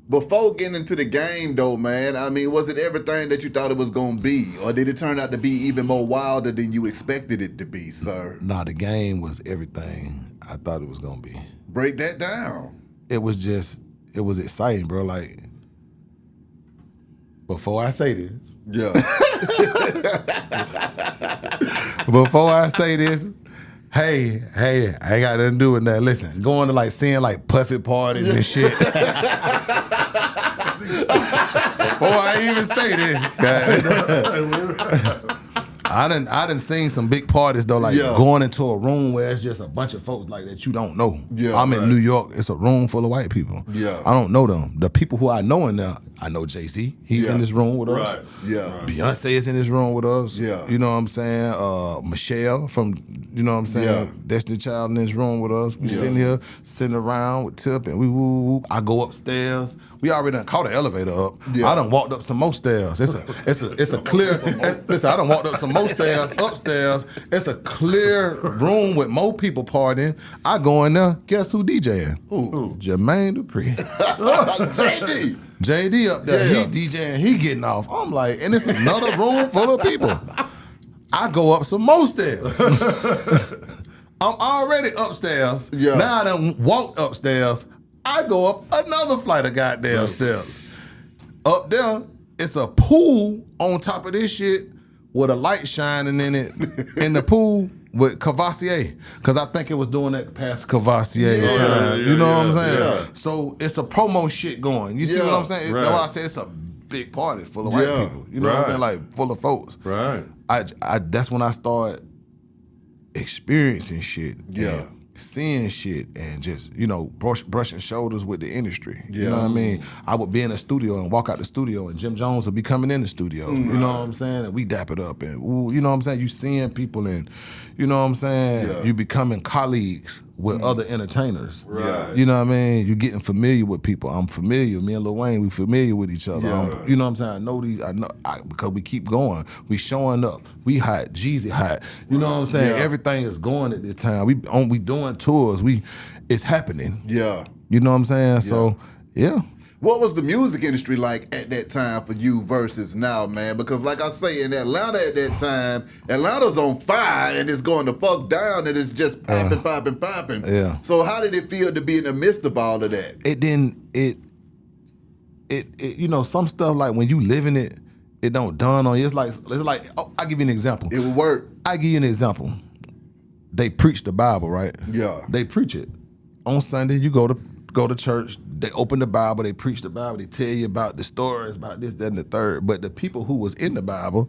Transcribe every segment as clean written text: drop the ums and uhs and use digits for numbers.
Before getting into the game, though, man, I mean, was it everything that you thought it was going to be? Or did it turn out to be even more wilder than you expected it to be, sir? Nah, the game was everything I thought it was going to be. Break that down. It was exciting, bro. Like, before I say this. Yeah. Before I say this, hey, I ain't got nothing to do with that. Listen, going to like seeing like puffy parties and shit. Before I even say this, I done seen some big parties though, like going into a room where it's just a bunch of folks like that you don't know. Yeah, I'm in New York, it's a room full of white people. Yeah. I don't know them. The people who I know in there, I know JC. He's in this room with us. Right. Yeah. Right. Beyonce is in this room with us. Yeah. You know what I'm saying? Michelle from, you know what I'm saying? Yeah. Destiny Child in this room with us. We sitting here, sitting around with Tip and we woo. I go upstairs. We already done caught the elevator up. Yeah. I done walked up some more stairs. It's a clear. Listen, I done walked up some more stairs upstairs. It's a clear room with more people partying. I go in there. Guess who DJing? Who? Jermaine Dupri. JD up there. Yeah. He DJing. He getting off. I'm like, and it's another room full of people. I go up some more stairs. I'm already upstairs. Yeah. Now I done walked upstairs. I go up another flight of goddamn steps. Up there, it's a pool on top of this shit with a light shining in it in the pool with Cavassier. Because I think it was doing that past Cavassier time. You know what I'm saying? Yeah. So it's a promo shit going. You see what I'm saying? Right. That's why I say it's a big party full of white people. You know what I'm saying? Like full of folks. Right. I that's when I started experiencing shit. And seeing shit and just, you know, brushing shoulders with the industry. You know what I mean? I would be in the studio and walk out the studio and Jim Jones would be coming in the studio. You know what I'm saying? And we dap it up and, ooh, you know what I'm saying? You seeing people and, you know what I'm saying? You becoming colleagues with other entertainers. Right. You know what I mean? You getting familiar with people. I'm familiar. Me and Lil Wayne, we familiar with each other. You know what I'm saying? I know these, because we keep going. We showing up. We hot. Jeezy hot. You know what I'm saying? Everything is going at this time. We doing tours. It's happening. Yeah. You know what I'm saying? So, yeah. What was the music industry like at that time for you versus now, man? Because like I say, in Atlanta at that time, Atlanta's on fire and it's going to fuck down and it's just popping. Yeah. So how did it feel to be in the midst of all of that? You know, some stuff like when you live in it, it don't dawn on you. It's like I'll give you an example. It would work. I give you an example. They preach the Bible, right? Yeah. They preach it. On Sunday, you go to church, they open the Bible, they preach the Bible, they tell you about the stories, about this, that, and the third. But the people who was in the Bible,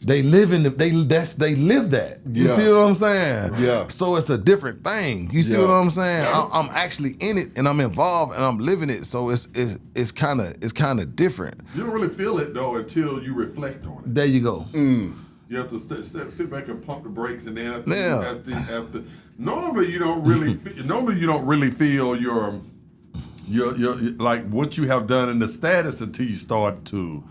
they live that. You see what I'm saying? Yeah. So it's a different thing. You see what I'm saying? I'm actually in it and I'm involved and I'm living it. So it's kind of different. You don't really feel it though until you reflect on it. There you go. You have to sit back and pump the brakes, and then after normally you don't really feel your like what you have done in the status until you start to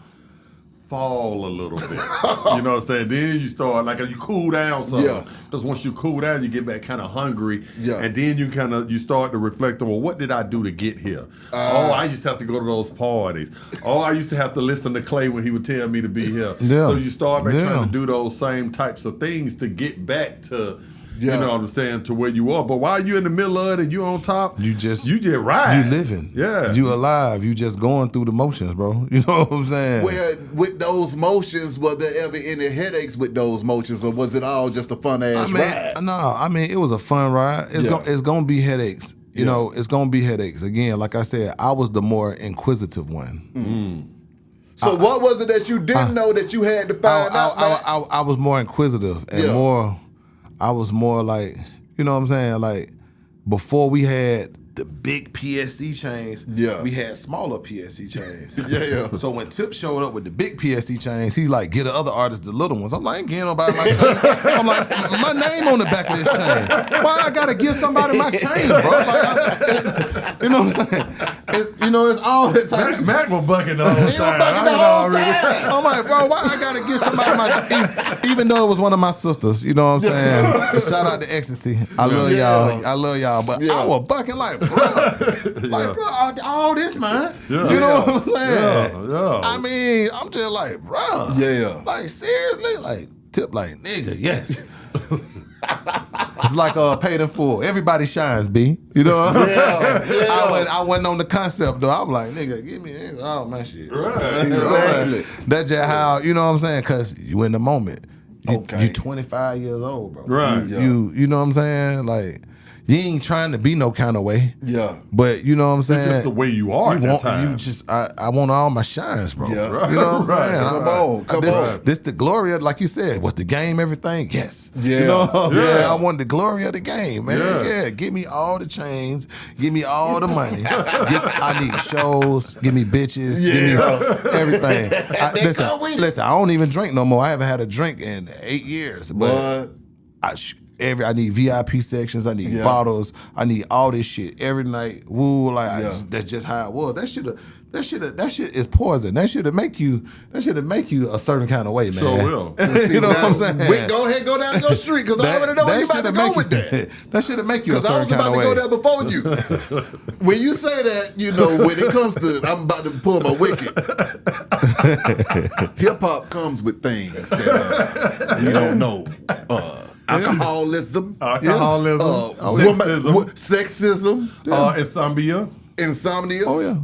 fall a little bit. You know what I'm saying? Then you start, like, you cool down some. Because once you cool down, you get back kind of hungry. And then you start to reflect on, well, what did I do to get here? I used to have to go to those parties. I used to have to listen to Clay when he would tell me to be here. So you start back trying to do those same types of things to get back to, you know what I'm saying, to where you are. But while you're in the middle of it and you on top, you just ride. You living. Yeah. You alive. You just going through the motions, bro. You know what I'm saying? Well, with those motions, were there ever any headaches with those motions, or was it all just a fun ass ride? No, I mean, it was a fun ride. It's gonna be headaches. You know, it's gonna be headaches. Again, like I said, I was the more inquisitive one. So what was it that you didn't know that you had to find out, man? I was more inquisitive and I was more like, you know what I'm saying? Like, before we had the big PSC chains, we had smaller PSC chains. So when Tip showed up with the big PSC chains, he like, get the other artists the little ones. I'm like, I ain't getting nobody my chain. I'm like, my name on the back of this chain. Why I gotta give somebody my chain, bro? Like, you know what I'm saying? It's all the time. Mac was bucking the whole time. I'm like, bro, why I gotta give somebody my, even though it was one of my sisters, you know what I'm saying? Shout out to Ecstasy. I love y'all. But I was bucking like, Like, bro, all this, man. Yeah. You know what I'm saying? Yeah. I mean, I'm just like, bro. Yeah. Like, seriously? Like, Tip like, nigga, yes. It's like paid in full. Everybody shines, B. You know what I'm saying? I wasn't on the concept, though. I'm like, nigga, give me all my shit. Right. Exactly. That's just how, you know what I'm saying? Because you in the moment. You 25 years old, bro. Right. You know what I'm saying? Like, you ain't trying to be no kind of way. Yeah. But you know what I'm saying? It's just the way you are at that time. You just, I want all my shines, bro. Yeah. Right. You know what I'm saying? Come on. This the glory of, like you said, was the game everything? Yes. Yeah. You know what I'm saying? Yeah. I want the glory of the game, man. Yeah. Give me all the chains. Give me all the money. I need shows. Give me bitches. Give me everything. Listen, I don't even drink no more. I haven't had a drink in 8 years. But I need VIP sections. I need bottles. I need all this shit every night. Woo, like that's just how it was. That shit is poison. That shit'll make you a certain kind of way, man. Sure will. You know what I'm saying? Go ahead, go down your street because I already know where you about to go with that. That shit'll make you a certain kind of way. Because I was about to go there before you. When you say that, you know, when it comes to, I'm about to pull my wicket. Hip hop comes with things that you don't know. Alcoholism, sexism, insomnia. Oh yeah.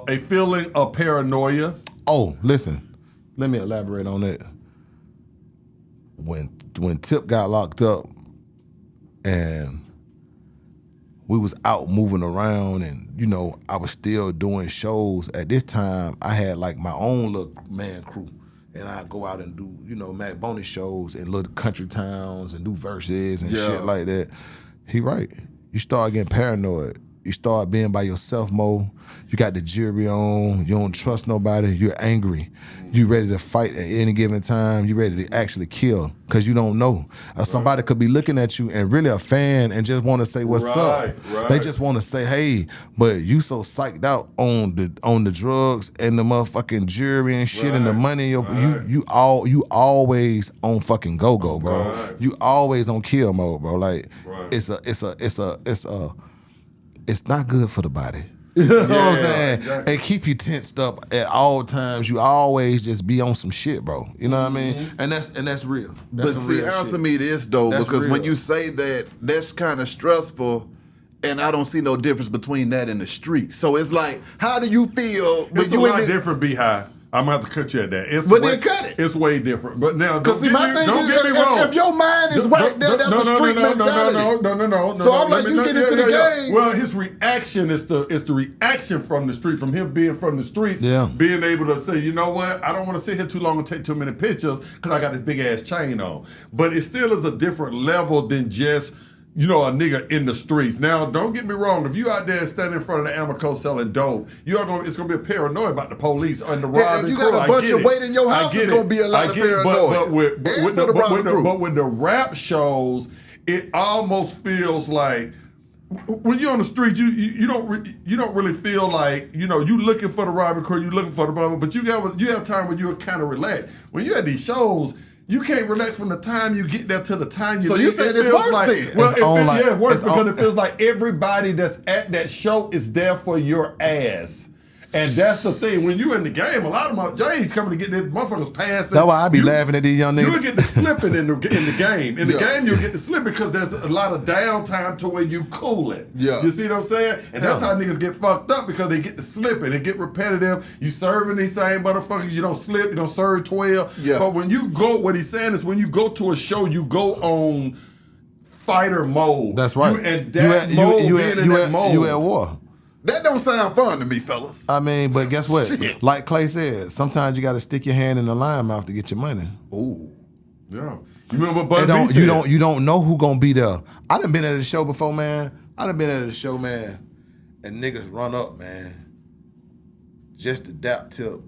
A feeling of paranoia. Oh, listen. Let me elaborate on that. When Tip got locked up and we was out moving around and, you know, I was still doing shows. At this time, I had like my own little man crew. And I go out and do, you know, MacBoney shows in little country towns and do verses and shit like that. He right. You start getting paranoid. You start being by yourself more. You got the jury on. You don't trust nobody. You're angry. You ready to fight at any given time. You ready to actually kill because you don't know. Somebody could be looking at you and really a fan and just want to say what's up. Right. They just want to say hey, but you so psyched out on the drugs and the motherfucking jury and shit and the money. You always on fucking go bro. Right. You always on kill mode, bro. Like it's not good for the body. You know what I'm saying? Exactly. And keep you tensed up at all times. You always just be on some shit, bro. You know what I mean? And that's real. That's but see, answer me this though, because when you say that, that's kind of stressful. And I don't see no difference between that and the street. So it's like, how do you feel? It's a lot different, Beehive. I'm gonna have to cut you at that. Then cut it. It's way different. But now, don't get me wrong. If your mind is right there, that's a street mentality. No. So I'm like, you get into the game. Well, his reaction is the reaction from the street, from him being from the streets, being able to say, you know what, I don't want to sit here too long and take too many pictures because I got this big ass chain on. But it still is a different level than just, you know, a nigga in the streets. Now, don't get me wrong. If you out there standing in front of the Amoco selling dope, it's going to be a paranoia about the police and the robbing crew. If you got a bunch of weight in your house, it's going to be a lot of paranoia. But with the rap shows, it almost feels like when you're on the street, you don't really feel like, you know, you looking for the robbing crew, you looking for the blah, but you have time when you're kind of relaxed. When you at these shows, you can't relax from the time you get there to the time you leave. So you said it's worse then? Well, it's worse because it feels like everybody that's at that show is there for your ass. And that's the thing. When you in the game, a lot of my J's coming to get their motherfuckers passing. That's why I be laughing at these young niggas. You'll get the slipping in the game. In the game, you'll get the slipping because there's a lot of downtime to where you cool it. Yeah. You see what I'm saying? And that's how niggas get fucked up because they get the slipping. They get repetitive. You serving these same motherfuckers. You don't slip. You don't serve 12. Yeah. But when you go, what he's saying is when you go to a show, you go on fighter mode. That's right. You at war. That don't sound fun to me, fellas. I mean, but guess what? Like Clay said, sometimes you got to stick your hand in the lime mouth to get your money. Ooh. Yeah. You remember what Bud B said? You don't know who gonna be there. I done been at a show before, man. And niggas run up, man, just to dap Tip.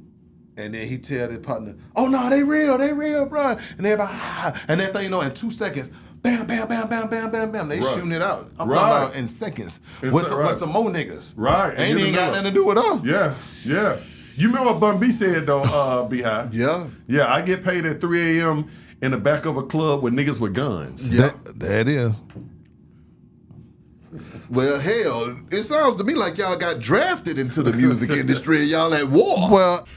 And then he tell his partner, oh no, they real, bro. And everybody, and that thing, you know, in 2 seconds, bam, bam, bam, bam, bam, bam, bam. They shooting it out. I'm talking about in seconds. With some more niggas. Right. Ain't even got nothing to do with us. Yeah. You remember what Bun B said though, Beehive? Yeah. Yeah, I get paid at 3 a.m. in the back of a club with niggas with guns. Yeah. That is. Well, hell, it sounds to me like y'all got drafted into the music industry and y'all at war. Well,